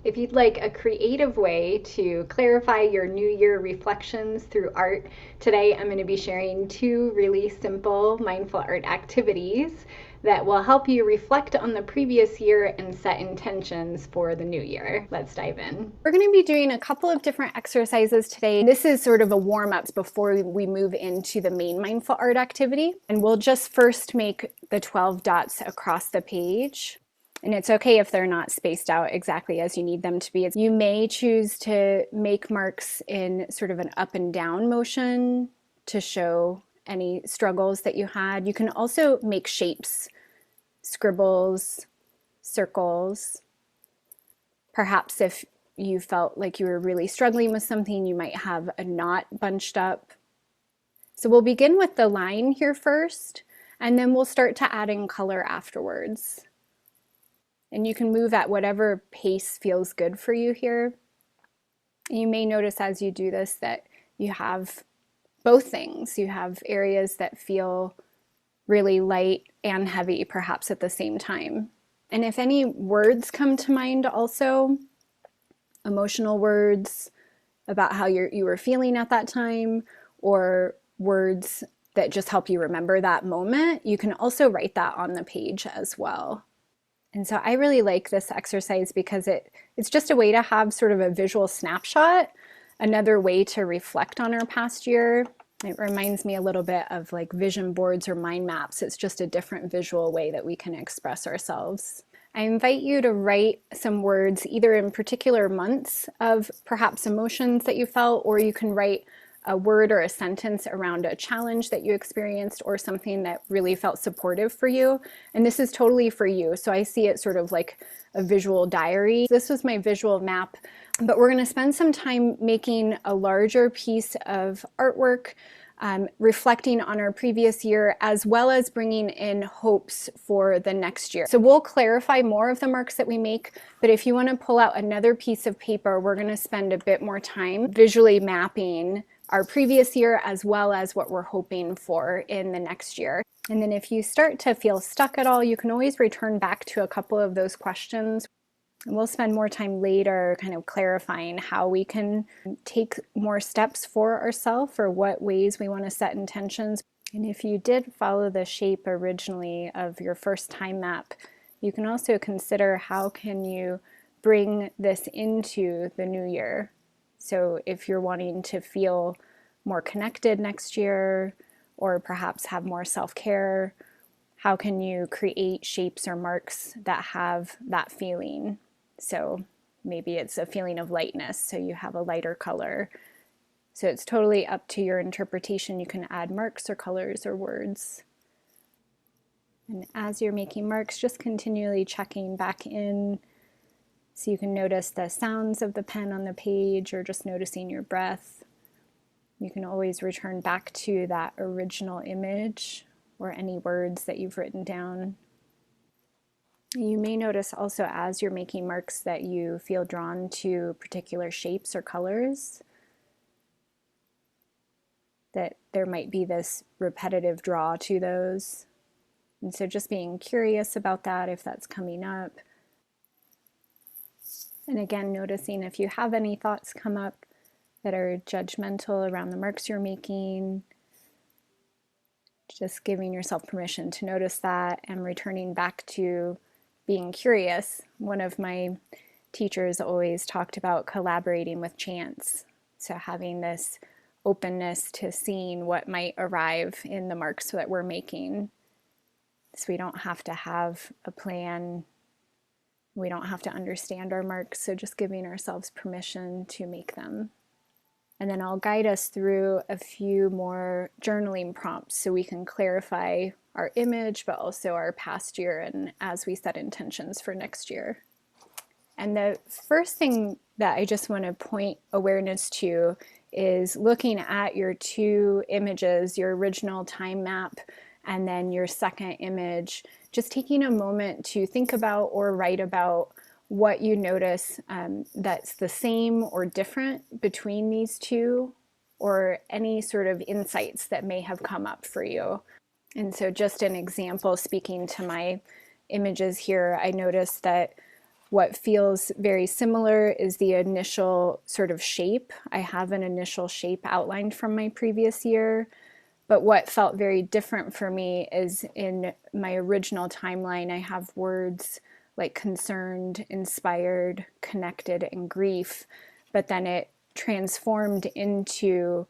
If you'd like a creative way to clarify your New Year reflections through art, today I'm going to be sharing two really simple mindful art activities that will help you reflect on the previous year and set intentions for the new year. Let's dive in. We're going to be doing a couple of different exercises today. This is sort of a warm-up before we move into the main mindful art activity. And we'll just first make the 12 dots across the page. And it's okay if they're not spaced out exactly as you need them to be. You may choose to make marks in sort of an up and down motion to show any struggles that you had. You can also make shapes, scribbles, circles. Perhaps if you felt like you were really struggling with something, you might have a knot bunched up. So we'll begin with the line here first, and then we'll start to add in color afterwards. And you can move at whatever pace feels good for you here. You may notice as you do this that you have both things. You have areas that feel really light and heavy, perhaps at the same time. And if any words come to mind also, emotional words about how you were feeling at that time, or words that just help you remember that moment, you can also write that on the page as well. And so I really like this exercise because it's just a way to have sort of a visual snapshot, another way to reflect on our past year. It reminds me a little bit of like vision boards or mind maps. It's just a different visual way that we can express ourselves. I invite you to write some words either in particular months of perhaps emotions that you felt, or you can write a word or a sentence around a challenge that you experienced or something that really felt supportive for you. And this is totally for you. So I see it sort of like a visual diary. This was my visual map, but we're going to spend some time making a larger piece of artwork, reflecting on our previous year, as well as bringing in hopes for the next year. So we'll clarify more of the marks that we make, but if you want to pull out another piece of paper, we're going to spend a bit more time visually mapping our previous year as well as what we're hoping for in the next year. And then if you start to feel stuck at all, you can always return back to a couple of those questions. And we'll spend more time later kind of clarifying how we can take more steps for ourselves, or what ways we want to set intentions. And if you did follow the shape originally of your first time map, you can also consider how can you bring this into the new year. So if you're wanting to feel more connected next year, or perhaps have more self-care, how can you create shapes or marks that have that feeling? So maybe it's a feeling of lightness, so you have a lighter color. So it's totally up to your interpretation. You can add marks or colors or words. And as you're making marks, just continually checking back in. So you can notice the sounds of the pen on the page, or just noticing your breath. You can always return back to that original image or any words that you've written down. You may notice also as you're making marks that you feel drawn to particular shapes or colors, that there might be this repetitive draw to those. And so just being curious about that, if that's coming up. And again, noticing if you have any thoughts come up that are judgmental around the marks you're making, just giving yourself permission to notice that and returning back to being curious. One of my teachers always talked about collaborating with chance. So having this openness to seeing what might arrive in the marks that we're making. So we don't have to have a plan. We don't have to understand our marks, so just giving ourselves permission to make them. And then I'll guide us through a few more journaling prompts so we can clarify our image, but also our past year, and as we set intentions for next year. And the first thing that I just want to point awareness to is looking at your two images, your original time map and then your second image, just taking a moment to think about or write about what you notice that's the same or different between these two, or any sort of insights that may have come up for you. And so just an example, speaking to my images here, I noticed that What feels very similar is the initial sort of shape. I have an initial shape outlined from my previous year, but what felt very different for me is in my original timeline, I have words like concerned, inspired, connected, and grief, but then it transformed into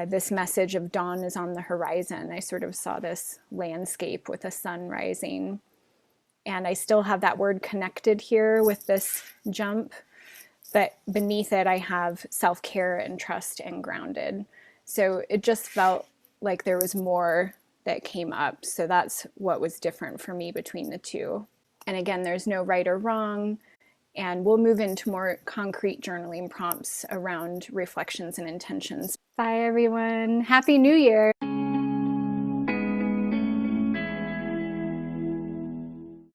this message of dawn is on the horizon. I sort of saw this landscape with a sun rising. And I still have that word connected here with this jump, but beneath it I have self-care and trust and grounded. So it just felt like there was more that came up. So that's what was different for me between the two. And again, there's no right or wrong. And we'll move into more concrete journaling prompts around reflections and intentions. Bye, everyone. Happy New Year.